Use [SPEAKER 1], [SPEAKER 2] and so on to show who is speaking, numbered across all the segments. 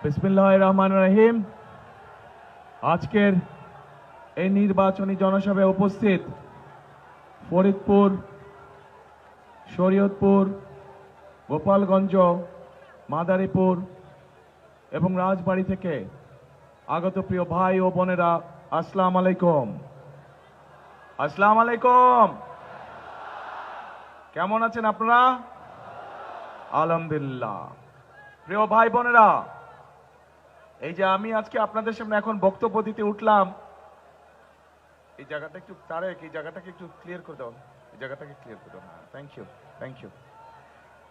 [SPEAKER 1] বিসমিল্লাহির রহমানির রহিম। আজকের এই নির্বাচনী জনসভায় উপস্থিত ফরিদপুর, শরীয়তপুর, গোপালগঞ্জ, মাদারীপুর এবং রাজবাড়ী থেকে আগত প্রিয় ভাই ও বোনেরা, আসসালামু আলাইকুম। আসসালামু আলাইকুম। কেমন আছেন আপনারা? আলহামদুলিল্লাহ। প্রিয় ভাই বোনেরা, এই যে আমি আজকে আপনাদের সামনে এখন বক্তব্য দিতে উঠলাম, এই জায়গাটা একটু তারেক, এই জায়গাটাকে একটু ক্লিয়ার করে দাও, এই জায়গাটাকে ক্লিয়ার করে দাও। Thank you, thank you.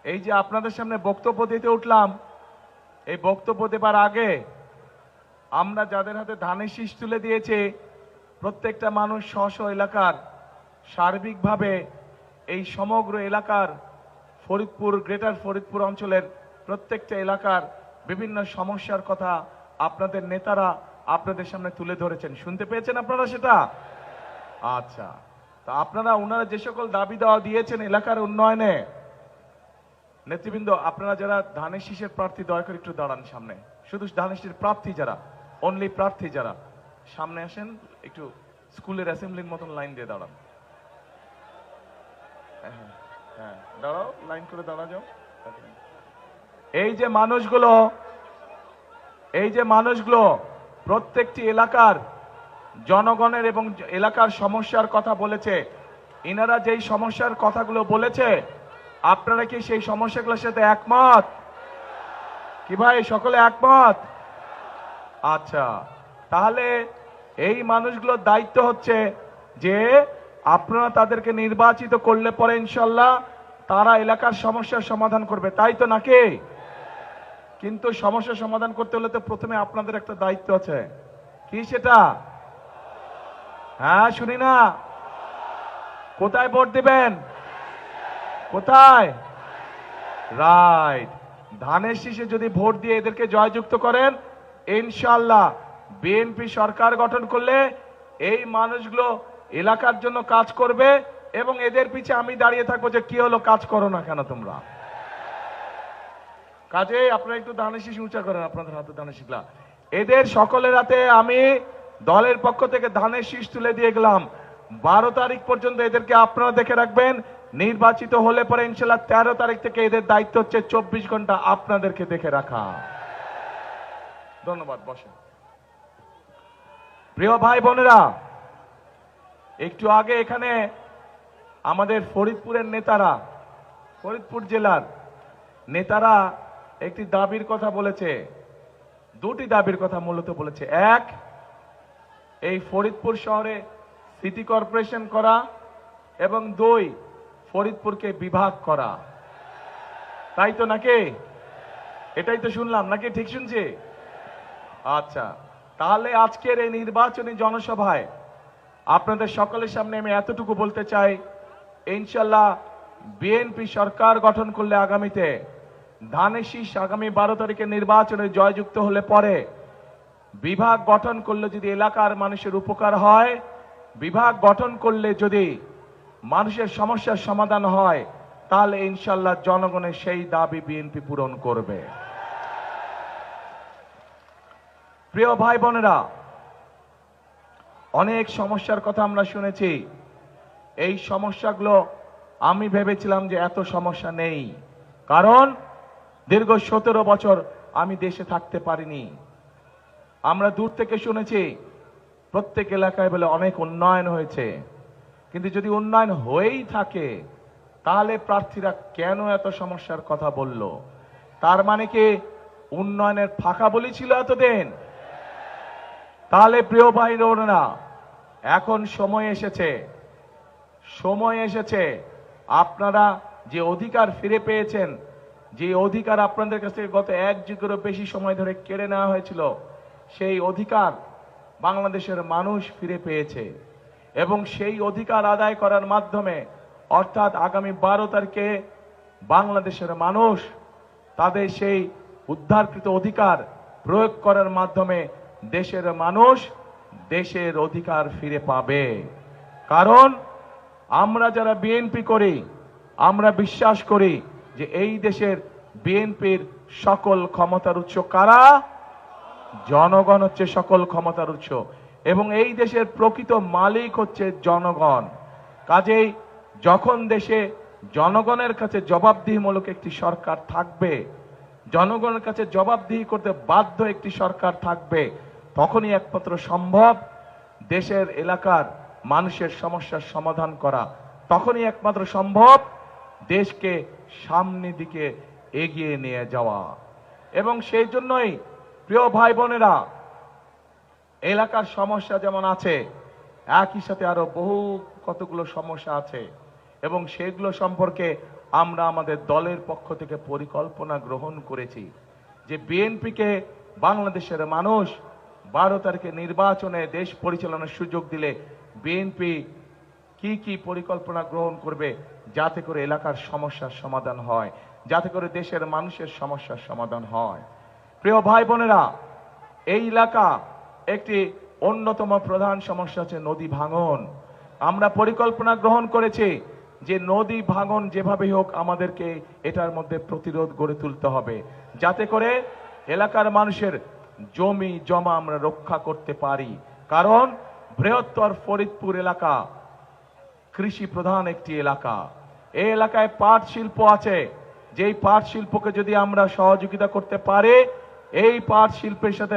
[SPEAKER 1] এই যে আপনাদের সামনে বক্তব্য দিতে উঠলাম, এই বক্তব্য দেবার আগে আমরা যাদের হাতে ধানের শীষ তুলে দিয়েছে, প্রত্যেকটা মানুষ স্ব এলাকার সার্বিকভাবে এই সমগ্র এলাকার ফরিদপুর, গ্রেটার ফরিদপুর অঞ্চলের প্রত্যেকটা এলাকার বিভিন্ন সমস্যার কথা আপনাদের নেতারা আপনাদের সামনে তুলে ধরেছেন। শুনতে পেয়েছেন আপনারা সেটা? আচ্ছা, তা ওনারা যে সকল দাবি দেওয়া দিয়েছেন এলাকার উন্নয়নে, নেতৃবৃন্দ আপনারা যারা ধানের শীষের প্রার্থী, দয়া করে একটু দাঁড়ান সামনে। শুধু ধানের শীষের প্রার্থী যারা, অনলি প্রার্থী যারা, সামনে আসেন, একটু স্কুলের অ্যাসেম্বলির মতন লাইন দিয়ে দাঁড়ান। হ্যাঁ, দাঁড়াও, লাইন করে দাঁড়া যাও। এই যে মানুষগুলো প্রত্যেকটি এলাকার জনগণের এবং এলাকার সমস্যার কথা বলেছে, ইনারা যেই সমস্যার কথাগুলো বলেছে, আপনারা কি সেই সমস্যাগুলোর সাথে একমত? কি ভাই, সকলে একমত? আচ্ছা, তাহলে এই মানুষগুলোর দায়িত্ব হচ্ছে যে আপনারা তাদেরকে নির্বাচিত করলে পরে ইনশাল্লাহ তারা এলাকার সমস্যার সমাধান করবে, তাই তো নাকি? কিন্তু সমস্যা সমাধান করতে হলে তো প্রথমে আপনাদের একটা দায়িত্ব আছে। কি সেটা? হ্যাঁ, শুনি না। কোথায় ভোট দিবেন? কোথায়? রাইট, ধানের শীষে যদি ভোট দিয়ে এদেরকে জয়যুক্ত করেন, ইনশাআল্লাহ বিএনপি সরকার গঠন করলে এই মানুষগুলো এলাকার জন্য কাজ করবে এবং এদের পিছে আমি দাঁড়িয়ে থাকবো যে কি হলো, কাজ করো না কেন তোমরা? কাজে আপনারা একটু ধানের শীষ উঁচা করেন, আপনাদের হাতে ধানের শীষলা। এদের সকলের হাতে আমি দলের পক্ষ থেকে ধানের শীষ তুলে দিয়ে গেলাম। 12 তারিখ পর্যন্ত এদেরকে আপনারা দেখে রাখবেন। নির্বাচিত হলে পরে ইনশাল্লাহ 13 তারিখ থেকে এদের দায়িত্ব হচ্ছে 24 ঘন্টা আপনাদেরকে দেখে রাখা। ধন্যবাদ, বসেন। প্রিয় ভাই বোনেরা, একটু আগে এখানে আমাদের ফরিদপুরের নেতারা, ফরিদপুর জেলার নেতারা একটি দাবির কথা বলেছে, দুটি দাবির কথা মূলত বলেছে। এক, এই ফরিদপুর শহরে সিটি কর্পোরেশন করা, এবং 2, ফরিদপুরকে বিভাগ করা। তাই তো নাকি? এটাই তো শুনলাম নাকি? ঠিক শুনছি? আচ্ছা, তাহলে আজকের এই নির্বাচনী জনসভায় আপনাদের সকলের সামনে আমি এতটুকু বলতে চাই, ইনশাল্লাহ বিএনপি সরকার গঠন করলে আগামীতে ধানের শীষ আগামী 12 তারিখে নির্বাচনে জয়যুক্ত হলে পরে বিভাগ গঠন করলে যদি এলাকার মানুষের উপকার হয়, বিভাগ গঠন করলে যদি মানুষের সমস্যার সমাধান হয়, তাহলে ইনশাল্লাহ জনগণের সেই দাবি বিএনপি পূরণ করবে। প্রিয় ভাই বোনেরা, অনেক সমস্যার কথা আমরা শুনেছি। এই সমস্যাগুলো আমি ভেবেছিলাম যে এত সমস্যা নেই, কারণ দীর্ঘ 17 বছর আমি দেশে থাকতে পারিনি। আমরা দূর থেকে শুনেছি প্রত্যেক এলাকায় বলে অনেক উন্নয়ন হয়েছে, কিন্তু যদি উন্নয়ন হয়েই থাকে তাহলে প্রার্থীরা কেন এত সমস্যার কথা বলল? তার মানে কি উন্নয়নের ফাঁকা বলি ছিল এতদিন? তাহলে প্রিয় ভাই বোনেরা, এখন সময় এসেছে আপনারা যে অধিকার ফিরে পেয়েছেন, যে অধিকার আপনাদের কাছ থেকে গত 1 যুগেরও বেশি সময় ধরে কেড়ে নেওয়া হয়েছিল, সেই অধিকার বাংলাদেশের মানুষ ফিরে পেয়েছে। এবং সেই অধিকার আদায় করার মাধ্যমে, অর্থাৎ আগামী 12 তারিখে বাংলাদেশের মানুষ তাদের সেই উদ্ধারকৃত অধিকার প্রয়োগ করার মাধ্যমে দেশের মানুষ দেশের অধিকার ফিরে পাবে। কারণ আমরা যারা বিএনপি করি, আমরা বিশ্বাস করি যে এই দেশের বিএনপির সকল ক্ষমতার উৎস কারা? জনগণ হচ্ছে সকল ক্ষমতার উৎস এবং এই দেশের প্রকৃত মালিক হচ্ছে জনগণ। কাজেই যখন দেশে জনগণের কাছে জবাবদিহিমূলক একটি সরকার থাকবে, জনগণের কাছে জবাবদিহি করতে বাধ্য একটি সরকার থাকবে, তখনই একমাত্র সম্ভব দেশের এলাকার মানুষের সমস্যার সমাধান করা, তখনই একমাত্র সম্ভব দেশকে সামনের দিকে এগিয়ে নিয়ে যাওয়া। এবং সেই জন্যই প্রিয় ভাই বোনেরা, এলাকার সমস্যা যেমন আছে, একই সাথে আরো বহু কতগুলো সমস্যা আছে এবং সেগুলো সম্পর্কে আমরা আমাদের দলের পক্ষ থেকে পরিকল্পনা গ্রহণ করেছি যে বিএনপিকে বাংলাদেশের মানুষ 12 তারিখে নির্বাচনে দেশ পরিচালনার সুযোগ দিলে বিএনপি কি কি পরিকল্পনা গ্রহণ করবে যাতে করে এলাকার সমস্যার সমাধান হয়, যাতে করে দেশের মানুষের সমস্যার সমাধান হয়। প্রিয় ভাই বোনেরা, এই এলাকা একটি অন্যতম প্রধান সমস্যা হচ্ছে নদী ভাঙন। আমরা পরিকল্পনা গ্রহণ করেছি যে নদী ভাঙন যেভাবে হোক আমাদেরকে এটার মধ্যে প্রতিরোধ গড়ে তুলতে হবে, যাতে করে এলাকার মানুষের জমি জমা আমরা রক্ষা করতে পারি। কারণ বৃহত্তর ফরিদপুর এলাকা কৃষি প্রধান একটি এলাকা। এই এলাকায় পাট শিল্প আছে, যেই পাট শিল্পকে যদি আমরা সহযোগিতা করতে পারি, এই পাট শিল্পের সাথে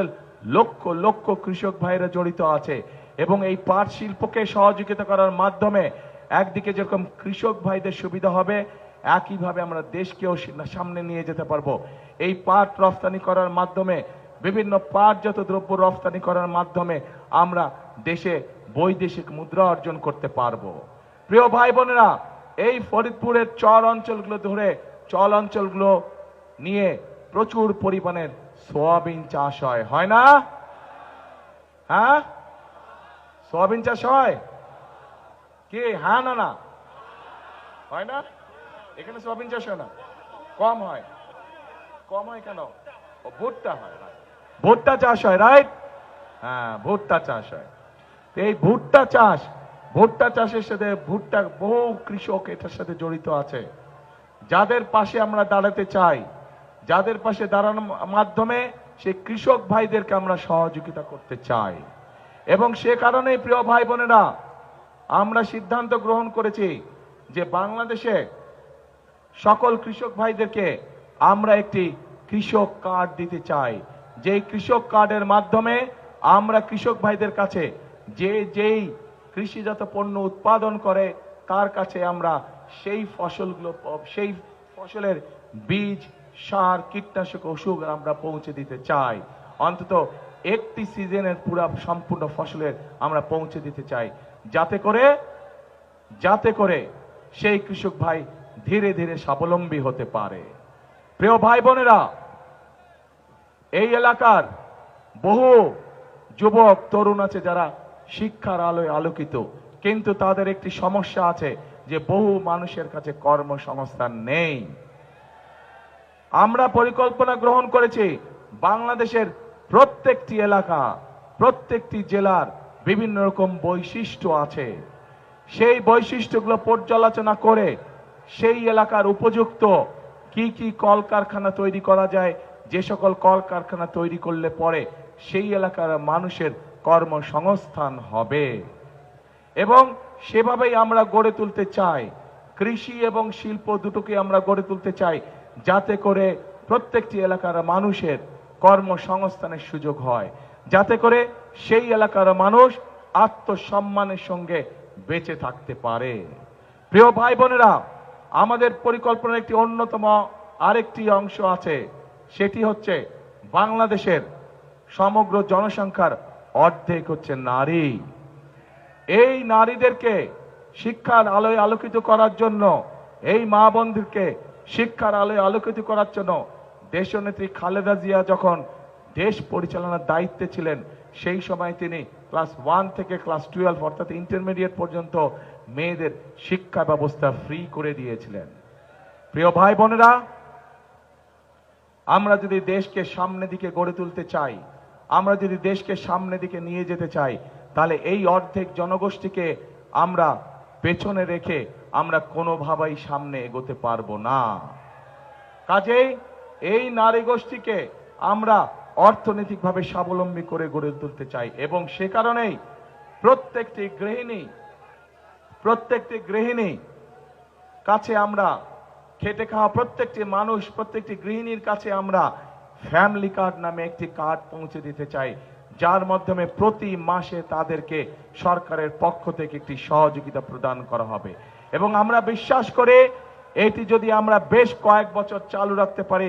[SPEAKER 1] লক্ষ লক্ষ কৃষক ভাইরা জড়িত আছে এবং এই পাট শিল্পকে সহযোগিতা করার মাধ্যমে একদিকে যেরকম কৃষক ভাইদের সুবিধা হবে, একইভাবে আমরা দেশকেও সামনে নিয়ে যেতে পারবো। এই পাট রফতানি করার মাধ্যমে, বিভিন্ন পাটজাত দ্রব্য রফতানি করার মাধ্যমে আমরা দেশে বৈদেশিক মুদ্রা অর্জন করতে পারবো। প্রিয় ভাই বোনেরা, এই ফরিদপুরের চর অঞ্চলগুলো ধরে চল অঞ্চলগুলো নিয়ে প্রচুর পরিমাণের সোয়াবিন চাষ হয়, হয় না? হ্যাঁ, সোয়াবিন চাষ হয় কি? হ্যাঁ না না হয় না? এখানে সোয়াবিন চাষ হয় না, কম হয়। কম হয় কেন? ভুট্টা হয়, ভুট্টা চাষ হয়, রাইট? হ্যাঁ, ভুট্টা চাষ হয়। এই ভুট্টা চাষের সাথে ভুট্টা বহু কৃষক এটার সাথে জড়িত আছে, যাদের পাশে আমরা দাঁড়াতে চাই, যাদের পাশে দাঁড়ানোর মাধ্যমে সেই কৃষক ভাইদেরকে আমরা সহযোগিতা করতে চাই। এবং সে কারণেই প্রিয় ভাই বোনেরা, আমরা সিদ্ধান্ত গ্রহণ করেছি যে বাংলাদেশে সকল কৃষক ভাইদেরকে আমরা একটি কৃষক কার্ড দিতে চাই, যেই কৃষক কার্ডের মাধ্যমে আমরা কৃষক ভাইদের কাছে যেই কৃষিজাত পণ্য উৎপাদন করে তার কাছে আমরা সেই ফসলের বীজ, সার, কীটনাশক, ওষুধ আমরা পৌঁছে দিতে চাই। অন্তত একটি সিজনের সম্পূর্ণ ফসলের আমরা পৌঁছে দিতে চাই, যাতে করে সেই কৃষক ভাই ধীরে ধীরে স্বাবলম্বী হতে পারে। প্রিয় ভাই বোনেরা, এই এলাকার বহু যুবক তরুণ আছে যারা শিক্ষার আলোয় আলোকিত, কিন্তু তাদের একটি সমস্যা আছে যে বহু মানুষের কাছে কর্মসংস্থান নেই। আমরা পরিকল্পনা গ্রহণ করেছি বাংলাদেশের প্রত্যেকটি এলাকা, প্রত্যেকটি জেলার বিভিন্ন রকম বৈশিষ্ট্য আছে, সেই বৈশিষ্ট্যগুলো পর্যালোচনা করে সেই এলাকার উপযুক্ত কি কি কলকারখানা তৈরি করা যায়, যে সকল কলকারখানা তৈরি করলে পরে সেই এলাকার মানুষের কর্মসংস্থান হবে। এবং সেভাবেই আমরা গড়ে তুলতে চাই, কৃষি এবং শিল্প দুটোকে আমরা গড়ে তুলতে চাই, যাতে করে প্রত্যেকটি এলাকার মানুষের কর্মসংস্থানের সুযোগ হয়, যাতে করে সেই এলাকার মানুষ আত্মসম্মানের সঙ্গে বেঁচে থাকতে পারে। প্রিয় ভাই বোনেরা, আমাদের পরিকল্পনার একটি অন্যতম আরেকটি অংশ আছে, সেটি হচ্ছে বাংলাদেশের সমগ্র জনসংখ্যার অর্ধেক হচ্ছে নারী। এই নারীদেরকে শিক্ষার আলোয় আলোকিত করার জন্য, এই মা বোনদেরকে শিক্ষার আলোয় আলোকিত করার জন্য দেশনেত্রী খালেদা জিয়া যখন দেশ পরিচালনার দায়িত্বে ছিলেন, সেই সময় তিনি ক্লাস 1 থেকে ক্লাস 12 অর্থাৎ ইন্টারমিডিয়েট পর্যন্ত মেয়েদের শিক্ষা ব্যবস্থা ফ্রি করে দিয়েছিলেন। প্রিয় ভাই বোনেরা, আমরা যদি দেশকে সামনের দিকে গড়ে তুলতে চাই, আমরা যদি দেশকে সামনের দিকে নিয়ে যেতে চাই, তাহলে এই অর্ধেক জনগোষ্ঠীকে আমরা পেছনে রেখে আমরা কোনোভাবেই সামনে এগোতে পারবো না। কাজেই এই নারী গোষ্ঠীকে আমরা অর্থনৈতিকভাবে স্বাবলম্বী করে গড়ে তুলতে চাই। এবং সে কারণেই প্রত্যেকটি গৃহিণী কাছে আমরা, খেটে খাওয়া প্রত্যেকটি মানুষ, প্রত্যেকটি গৃহিণীর কাছে আমরা ফ্যামিলি কার্ড নামে একটি কার্ড পৌঁছে দিতে চাই, যার মাধ্যমে প্রতি মাসে তাদেরকে সরকারের পক্ষ থেকে একটি সহযোগিতা প্রদান করা হবে। এবং আমরা বিশ্বাস করে এটি যদি আমরা বেশ কয়েক বছর চালু রাখতে পারি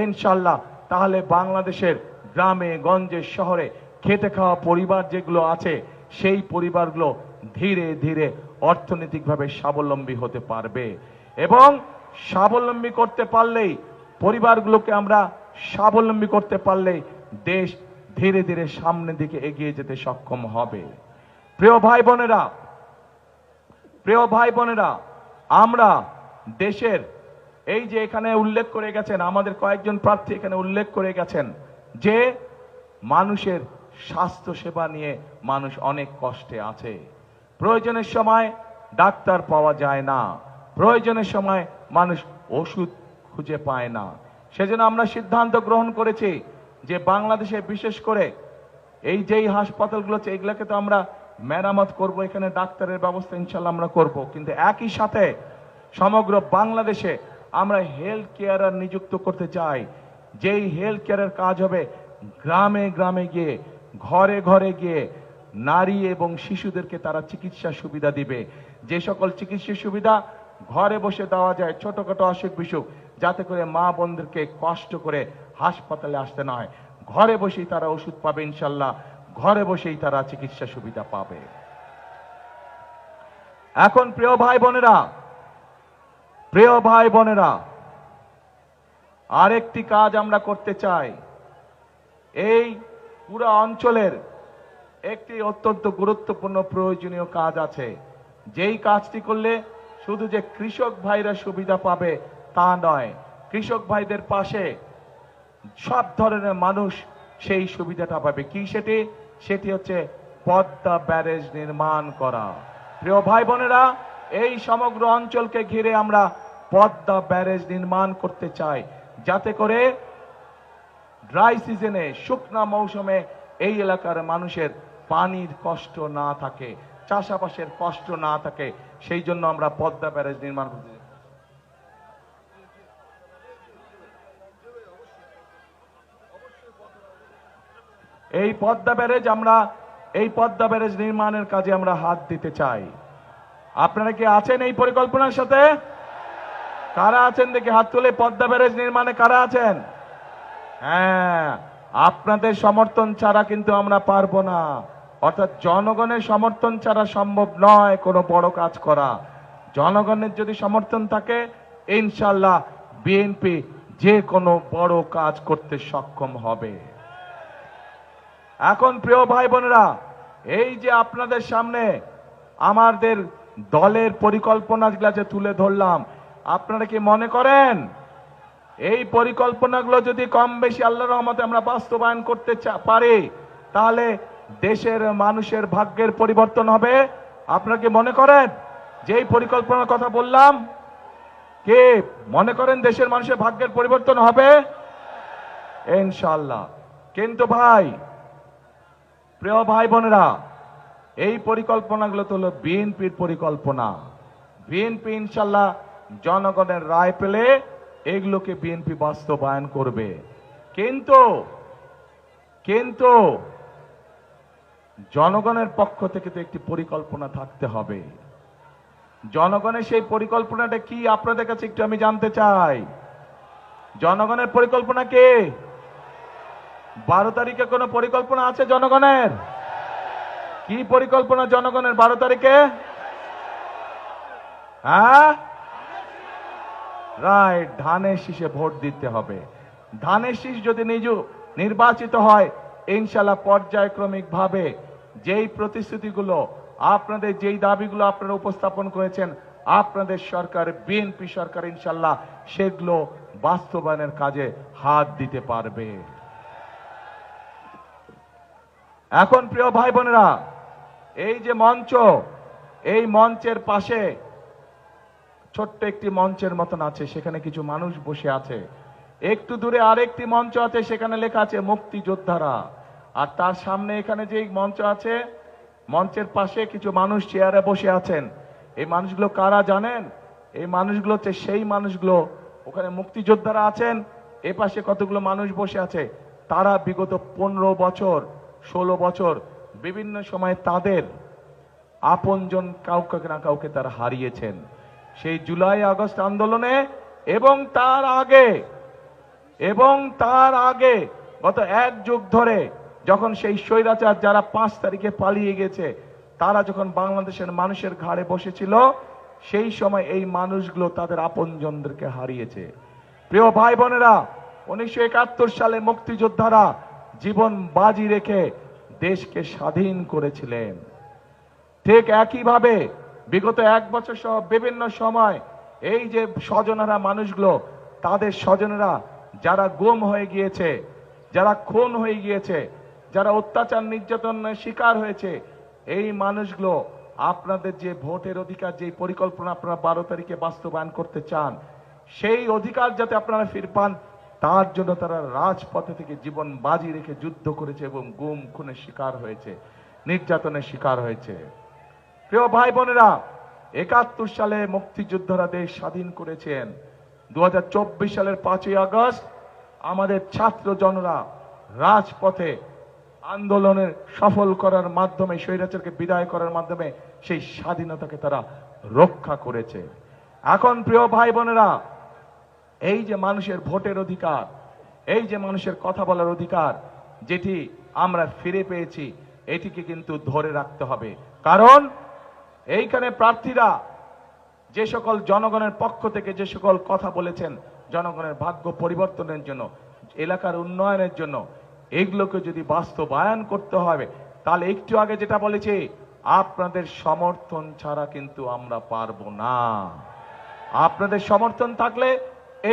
[SPEAKER 1] ইনশাল্লাহ, তাহলে বাংলাদেশের গ্রামে গঞ্জে শহরে খেটে খাওয়া পরিবার যেগুলো আছে সেই পরিবারগুলো ধীরে ধীরে অর্থনৈতিকভাবে স্বাবলম্বী হতে পারবে। এবং স্বাবলম্বী করতে পারলেই, পরিবারগুলোকে আমরা স্বাবলম্বী করতে পারলেই দেশ ধীরে ধীরে সামনের দিকে এগিয়ে যেতে সক্ষম হবে। প্রিয় ভাই বোনেরা, আমরা দেশের এই যে এখানে উল্লেখ করে গেছেন, আমাদের কয়েকজন প্রার্থী এখানে উল্লেখ করে গেছেন যে মানুষের স্বাস্থ্য সেবা নিয়ে মানুষ অনেক কষ্টে আছে। প্রয়োজনের সময় ডাক্তার পাওয়া যায় না, প্রয়োজনের সময় মানুষ ওষুধ খুঁজে পায় না। সেজন্য আমরা সিদ্ধান্ত গ্রহণ করেছি যে বাংলাদেশে বিশেষ করে এই যেই হাসপাতালগুলো আছে এগুলোকে তো আমরা মেরামত করব, এখানে ডাক্তারের ব্যবস্থা ইনশাল্লাহ আমরা করব, কিন্তু একই সাথে সমগ্র বাংলাদেশে আমরা হেলথ কেয়ারার নিযুক্ত করতে চাই। যেই হেলথ কেয়ারের কাজ হবে গ্রামে গ্রামে গিয়ে, ঘরে ঘরে গিয়ে নারী এবং শিশুদেরকে তারা চিকিৎসা সুবিধা দিবে। যে সকল চিকিৎসা সুবিধা ঘরে বসে দেওয়া যায়, ছোটখাটো অসুখ বিসুখ, যাতে করে মা বোনদেরকে কষ্ট করে হাসপাতালে আসতে না হয়, ঘরে বসেই তারা ওষুধ পাবে ইনশাল্লাহ, ঘরে বসেই তারা চিকিৎসা সুবিধা পাবে। এখন প্রিয় ভাই বোনেরা, আরেকটি কাজ আমরা করতে চাই। এই পুরো অঞ্চলের একটি অত্যন্ত গুরুত্বপূর্ণ প্রয়োজনীয় কাজ আছে, যেই কাজটি করলে শুধু যে কৃষক ভাইরা সুবিধা পাবে তা নয়, কৃষক ভাইদের পাশে সব ধরনের মানুষ সেই সুবিধাটা পাবে। কি সেটি হচ্ছে পদ্মা ব্যারেজ নির্মাণ করা। প্রিয় ভাই বোনেরা, এই সমগ্র অঞ্চলকে ঘিরে আমরা পদ্মা ব্যারেজ নির্মাণ করতে চাই, যাতে করে ড্রাই সিজনে, শুকনা মৌসুমে এই এলাকার মানুষের পানির কষ্ট না থাকে, চাষাবাসের কষ্ট না থাকে। সেই জন্য আমরা পদ্মা ব্যারেজ নির্মাণ করতে চাই। এই পদ্মা ব্যারেজ নির্মাণের কাজে আমরা হাত দিতে চাই। আপনারা কি আছেন এই পরিকল্পনার সাথে? কারা আছেন দেখি হাত তুলে। পদ্মা ব্যারেজ নির্মাণে কারা আছেন? হ্যাঁ, আপনাদের সমর্থন ছাড়া কিন্তু আমরা পারবো না। অর্থাৎ জনগণের সমর্থন ছাড়া সম্ভব নয় কোনো বড় কাজ করা। জনগণের যদি সমর্থন থাকে ইনশাল্লাহ বিএনপি যে কোনো বড় কাজ করতে সক্ষম হবে। এখন প্রিয় ভাই বোনেরা, এই যে আপনাদের সামনে আমাদের দলের পরিকল্পনাগুলো যে তুলে ধরলাম, আপনারা কি মনে করেন এই পরিকল্পনাগুলো যদি কম বেশি আল্লাহর রহমতে আমরা বাস্তবায়ন করতে পারি, তাহলে দেশের মানুষের ভাগ্যের পরিবর্তন হবে? আপনারা কি মনে করেন যে এই পরিকল্পনার কথা বললাম, কে মনে করেন দেশের মানুষের ভাগ্যের পরিবর্তন হবে? ইনশাআল্লাহ। কিন্তু প্রিয় ভাই বোনেরা, এই পরিকল্পনাগুলো তো হলো বিএনপির পরিকল্পনা। বিএনপি ইনশাআল্লাহ জনগণের রায় পেলে এগুলোকে বিএনপি বাস্তবায়ন করবে। কিন্তু জনগণের পক্ষ থেকে তো একটি পরিকল্পনা থাকতে হবে। জনগণের সেই পরিকল্পনাটা কি আপনাদের কাছে একটু আমি জানতে চাই। জনগণের পরিকল্পনা কি? 12 তারিখে কোনো পরিকল্পনা আছে জনগণের? কি পরিকল্পনা জনগণের 12 তারিখে? হ্যাঁ, রাইট, ধানের শীষে ভোট দিতে হবে। ধানের শীষ যদি নির্বাচিত হয় ইনশাআল্লাহ পর্যায়ক্রমিক ভাবে যেই প্রতিশ্রুতিগুলো, আপনাদের যেই দাবিগুলো আপনারা উপস্থাপন করেছেন, আপনাদের সরকার, বিএনপি সরকার ইনশাআল্লাহ সেগুলো বাস্তবায়নের কাজে হাত দিতে পারবে। এখন প্রিয় ভাই বোনেরা, এই যে মঞ্চ, এই মঞ্চের পাশে ছোট্ট একটি মঞ্চের মতন আছে, সেখানে কিছু মানুষ বসে আছে। একটু দূরে আরেকটি মঞ্চ আছে, সেখানে লেখা আছে মুক্তিযোদ্ধারা। আর তার সামনে এখানে যে মঞ্চ আছে, মঞ্চের পাশে কিছু মানুষ চেয়ারে বসে আছেন। এই মানুষগুলো কারা জানেন? এই মানুষগুলো হচ্ছে সেই মানুষগুলো, ওখানে মুক্তিযোদ্ধারা আছেন, এ পাশে কতগুলো মানুষ বসে আছে। তারা বিগত 15 বছর 16 বছর বিভিন্ন সময় তাদের আপনজন কাউকে না কাউকে তারা হারিয়েছেন। সেই জুলাই আগস্ট আন্দোলনে এবং তার আগে গত 1 যুগ ধরে যখন সেই স্বৈরাচার যারা 5 তারিখে পালিয়ে গেছে, তারা যখন বাংলাদেশের মানুষের ঘাড়ে বসেছিল, সেই সময় এই মানুষগুলো তাদের আপনজনদেরকে হারিয়েছে। প্রিয় ভাই বোনেরা, 1971 সালে মুক্তিযোদ্ধারা জীবন বাজি রেখে দেশকে স্বাধীন করেছিলেন। ঠিক একইভাবে বিগত 1 বছর সহ বিভিন্ন সময় এই যে স্বজনেরা মানুষগুলো, তাদের স্বজনেরা যারা গুম হয়ে গিয়েছে, যারা খুন হয়ে গিয়েছে, যারা অত্যাচার নির্যাতনের শিকার হয়েছে, এই মানুষগুলো আপনাদের যে ভোটের অধিকার, যে পরিকল্পনা আপনারা 12 তারিখে বাস্তবায়ন করতে চান, সেই অধিকার যাতে আপনারা ফিরে পান, তার জন্য তারা রাজপথে থেকে জীবন বাজি রেখে যুদ্ধ করেছে এবং গুম খুনের শিকার হয়েছে, নির্যাতনের শিকার হয়েছে। প্রিয় ভাই বোনেরা, 71 সালে মুক্তিযোদ্ধারা দেশ স্বাধীন করেছেন। 2024 সালের 5ই আগস্ট আমাদের ছাত্র জনরা রাজপথে আন্দোলনের সফল করার মাধ্যমে, স্বৈরাচারকে বিদায় করার মাধ্যমে সেই স্বাধীনতাকে তারা রক্ষা করেছে। এখন প্রিয় ভাই বোনেরা, এই যে মানুষের ভোটের অধিকার, এই যে মানুষের কথা বলার অধিকার যেটি আমরা ফিরে পেয়েছি, এটিকে কিন্তু ধরে রাখতে হবে। কারণ এইখানে প্রার্থীরা যে সকল জনগণের পক্ষ থেকে যে সকল কথা বলেছেন, জনগণের ভাগ্য পরিবর্তনের জন্য, এলাকার উন্নয়নের জন্য, এগুলোকে যদি বাস্তবায়ন করতে হবে, তাহলে একটু আগে যেটা বলেছি, আপনাদের সমর্থন ছাড়া কিন্তু আমরা পারবো না। আপনাদের সমর্থন থাকলে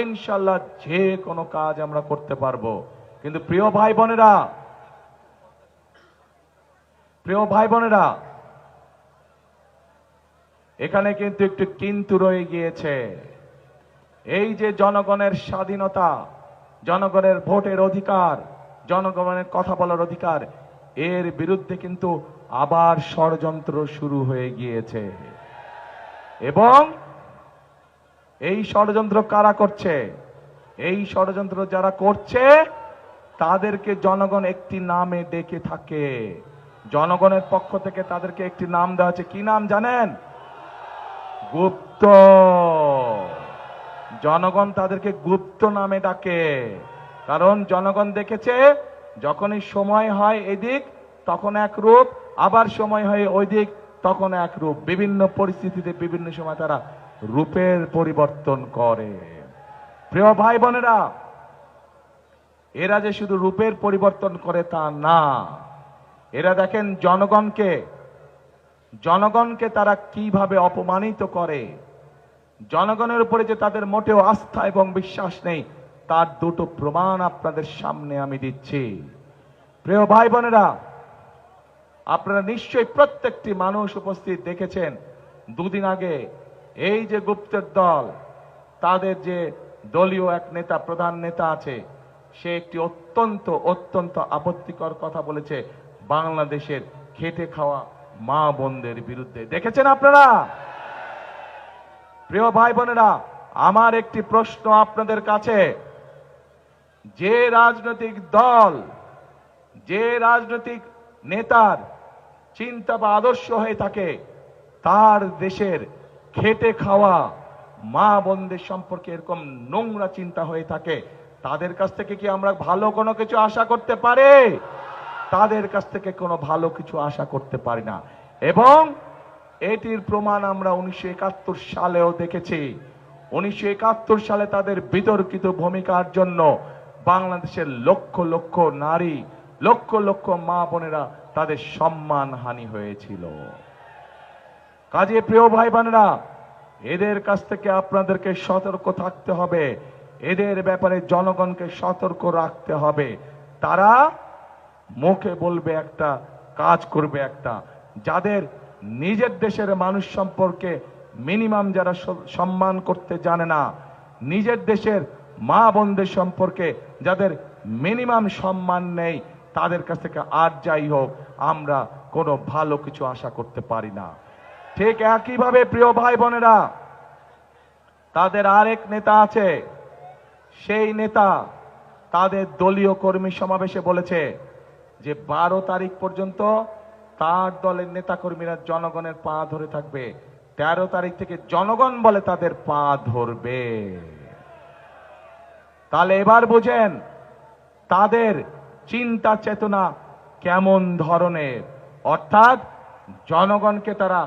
[SPEAKER 1] ইনশাআল্লাহ যে কোনো কাজ আমরা করতে পারবো। কিন্তু প্রিয় ভাই বোনেরা, এখানে কিন্তু একটু কিন্তু রয়ে গিয়েছে। এই যে জনগণের স্বাধীনতা, জনগণের ভোটের অধিকার, জনগণের কথা বলার অধিকার, এর বিরুদ্ধে কিন্তু আবার ষড়যন্ত্র শুরু হয়ে গিয়েছে। এবং এই ষড়যন্ত্র কারা করছে? এই ষড়যন্ত্র যারা করছে তাদেরকে জনগণ একটি নামে ডেকে থাকে। জনগণের পক্ষ থেকে তাদেরকে একটি নাম দেওয়া আছে। কি নাম জানেন? গুপ্ত। জনগণ তাদেরকে গুপ্ত নামে ডাকে। কারণ জনগণ দেখেছে, যখনই সময় হয় এদিক তখন এক রূপ, আবার সময় হয় ওই দিক তখন এক রূপ। বিভিন্ন পরিস্থিতিতে বিভিন্ন সময় তারা রূপের পরিবর্তন করে। প্রিয় ভাই বোনেরা, এরা যে শুধু রূপের পরিবর্তন করে তা না, এরা দেখেন জনগণকে তারা কিভাবে অপমানিত করে। জনগণের উপরে যে তাদের মোটেও আস্থা এবং বিশ্বাস নেই, তার দুটো প্রমাণ আপনাদের সামনে আমি দিচ্ছি। প্রিয় ভাই বোনেরা, আপনারা নিশ্চয়ই প্রত্যেকটি মানুষ উপস্থিত দেখেছেন, 2 দিন আগে এই যে গুপ্তের দল, তাদের যে দলীয় এক নেতা, প্রধান নেতা আছে, সে একটি অত্যন্ত আপত্তিকর কথা বলেছে বাংলাদেশের খেটে খাওয়া মা বোনদের বিরুদ্ধে। দেখেছেন আপনারা? প্রিয় ভাই বোনেরা, আমার একটি প্রশ্ন আপনাদের কাছে, যে রাজনৈতিক দল, যে রাজনৈতিক নেতার চিন্তা বা আদর্শ হয়ে থাকে, তার দেশের খেটে খাওয়া মা বোনদের সম্পর্কে এরকম নোংরা চিন্তা হয়ে থাকে, তাদের কাছ থেকে কি আমরা ভালো কোনো কিছু আশা করতে পারি? তাদের কাছ থেকে কোনো ভালো কিছু আশা করতে পারি না। এবং এটির প্রমাণ আমরা 1971 সালেও দেখেছি। 1971 সালে তাদের বিতর্কিত ভূমিকার জন্য বাংলাদেশের লক্ষ লক্ষ নারী, লক্ষ লক্ষ মা বোনেরা তাদের সম্মান হানি হয়েছিল। কাজে প্রিয় ভাই বোনেরা, এদের কাছ থেকে আপনাদেরকে সতর্ক থাকতে হবে। এদের ব্যাপারে জনগণকে সতর্ক রাখতে হবে। তারা মুখে বলবে একটা, কাজ করবে একটা। যাদের নিজের দেশের মানুষ সম্পর্কে মিনিমাম যারা সম্মান করতে জানে না, নিজের দেশের মা বোনদের সম্পর্কে যাদের মিনিমাম সম্মান নেই, তাদের কাছ থেকে আর যাই হোক আমরা কোনো ভালো কিছু আশা করতে পারি না। ঠিক একইভাবে প্রিয় ভাই বোনেরা, তাদের আরেক নেতা আছে, সেই নেতা তাদের দলীয় কর্মী সমাবেশে বলেছে যে 12 তারিখ পর্যন্ত তার দলের নেতা কর্মীরা জনগণের পা ধরে থাকবে, 13 তারিখ থেকে জনগণ বলে তাদের পা ধরবে। তাহলে এবার বুঝেন তাদের চিন্তা চেতনা কেমন ধরনের। অর্থাৎ জনগণকে তারা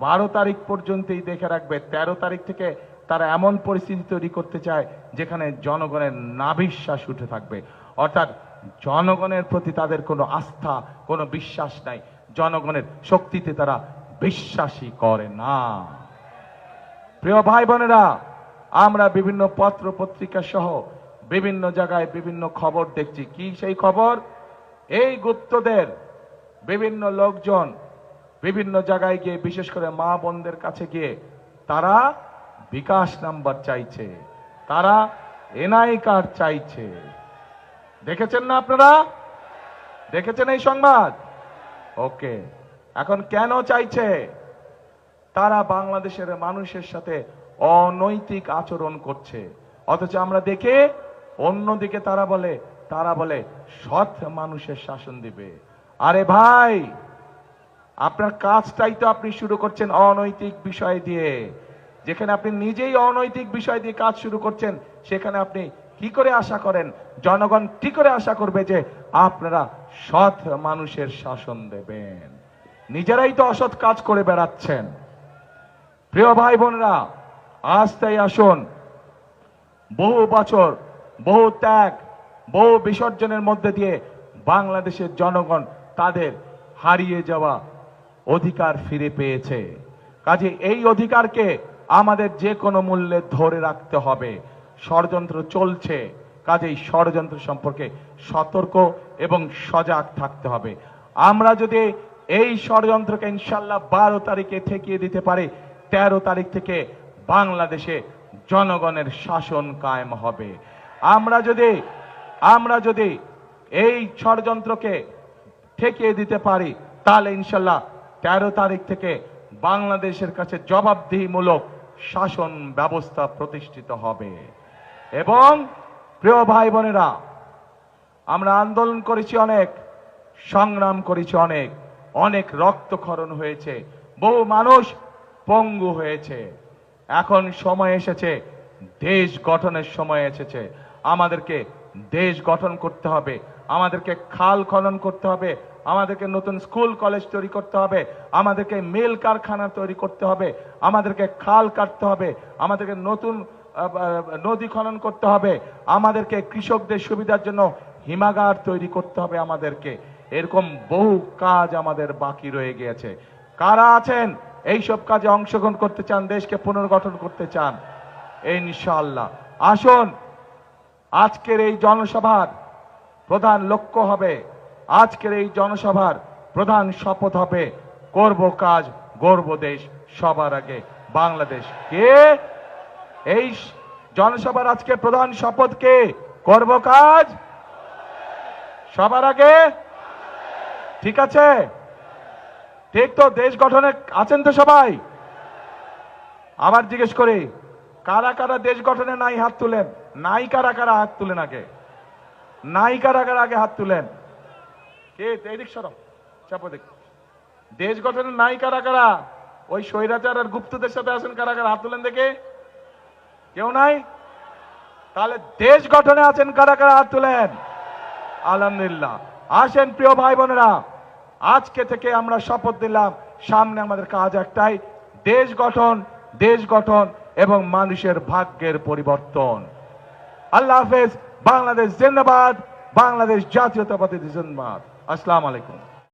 [SPEAKER 1] 12 তারিখ পর্যন্তই দেখে রাখবে, 13 তারিখ থেকে তারা এমন পরিস্থিতি তৈরি করতে চায় যেখানে জনগণের নাভিশ্বাস উঠে থাকবে। অর্থাৎ জনগণের প্রতি তাদের কোনো আস্থা, কোনো বিশ্বাস নাই, জনগণের শক্তিতে তারা বিশ্বাসই করে না। প্রিয় ভাই বোনেরা, আমরা বিভিন্ন পত্র পত্রিকা সহ বিভিন্ন জায়গায় বিভিন্ন খবর দেখছি। কি সেই খবর? এই গুপ্তদের বিভিন্ন লোকজন বিভিন্ন জায়গায় গিয়ে, বিশেষ করে মা বোনদের কাছে গিয়ে তারা বিকাশ নাম্বার চাইছে, তারা এনআই কার্ড চাইছে। দেখেছেন না আপনারা? দেখেছেন এই সংবাদ? ওকে, এখন কেন চাইছে? তারা বাংলাদেশের মানুষের সাথে অনৈতিক আচরণ করছে, অথচ আমরা দেখে অন্যদিকে তারা বলে সৎ মানুষের শাসন দিবে। আরে ভাই, আপনার কাজটাই তো আপনি শুরু করছেন অনৈতিক বিষয় দিয়ে। যেখানে আপনি নিজেই অনৈতিক বিষয় দিয়ে কাজ শুরু করছেন, সেখানে আপনি কি করে আশা করেন জনগণ কি করে আশা করবে যে আপনারা সৎ মানুষের শাসন দেবেন? নিজেরাই তো অসৎ কাজ করে বেড়াচ্ছেন। প্রিয় ভাই বোনেরা, আজ তাই আসুন, বহু বছর, বহু ত্যাগ, বহু বিসর্জনের মধ্যে দিয়ে বাংলাদেশের জনগণ তাদের হারিয়ে যাওয়া অধিকার ফিরে পেয়েছে। কাজে এই অধিকারকে আমাদের যে কোনো মূল্যে ধরে রাখতে হবে। ষড়যন্ত্র চলছে, কাজেই ষড়যন্ত্র সম্পর্কে সতর্ক এবং সজাগ থাকতে হবে। আমরা যদি এই ষড়যন্ত্রকে ইনশাল্লাহ 12 তারিখে ঠেকিয়ে দিতে পারি, 13 তারিখ থেকে বাংলাদেশে জনগণের শাসন কায়েম হবে। আমরা যদি এই ষড়যন্ত্রকে ঠেকিয়ে দিতে পারি, তাহলে ইনশাল্লাহ 13 তারিখ থেকে বাংলাদেশের কাছে জবাবদিহিমূলক শাসন ব্যবস্থা প্রতিষ্ঠিত হবে। এবং প্রিয় ভাই বোনেরা, আমরা আন্দোলন করেছি অনেক, সংগ্রাম করেছি অনেক রক্তক্ষরণ হয়েছে, বহু মানুষ পঙ্গু হয়েছে। এখন সময় এসেছে, দেশ গঠনের সময় এসেছে। আমাদেরকে দেশ গঠন করতে হবে, আমাদেরকে খাল খনন করতে হবে, আমাদেরকে নতুন স্কুল কলেজ তৈরি করতে হবে, আমাদেরকে মিল কারখানা তৈরি করতে হবে, আমাদেরকে খাল কাটতে হবে, আমাদেরকে নতুন নদী খনন করতে হবে, আমাদেরকে কৃষকদের সুবিধার জন্য হিমাগার তৈরি করতে হবে। আমাদেরকে এরকম বহু কাজ আমাদের বাকি রয়ে গিয়েছে। কারা আছেন এইসব কাজে অংশগ্রহণ করতে চান, দেশকে পুনর্গঠন করতে চান? ইনশাআল্লাহ আসুন। আজকের এই জনসভার প্রধান লক্ষ্য হবে, আজকের এই জনসভার প্রধান শপথ হবে, করব কাজ, গর্ব দেশ, সবার আগে বাংলাদেশ। কে এই জনসভার আজকে প্রধান শপথ? কে করব কাজ সবার আগে? ঠিক আছে, ঠিক তো? দেশ গঠনে আছেন তো সবাই? আবার জিজ্ঞেস করি, কারা কারা দেশ গঠনে নাই হাত তুলেন? নাই কারা কারা হাত তুলেন আগে? নাই কারা কারা আগে হাত তুলেন? কে এদিক সরো, চাপো দেখ। দেশ গঠনে নাই কারা কারা? ওই স্বৈরাচার আর গুপ্তদের সাথে আছেন কারা কারা? হাত তুলেন দেখে। কেউ নাই? তাহলে দেশ গঠনে আছেন কারা কারা? হাত তুলেন। আলহামদুলিল্লাহ। আসেন প্রিয় ভাই বোনেরা, আজকে থেকে আমরা শপথ দিলাম, সামনে আমাদের কাজ একটাই, দেশ গঠন এবং মানুষের ভাগ্যের পরিবর্তন। আল্লাহ হাফেজ। বাংলাদেশ জিন্দাবাদ, বাংলাদেশ জাতীয়তাবাদী জিন্দাবাদ। আসসালামু আলাইকুম।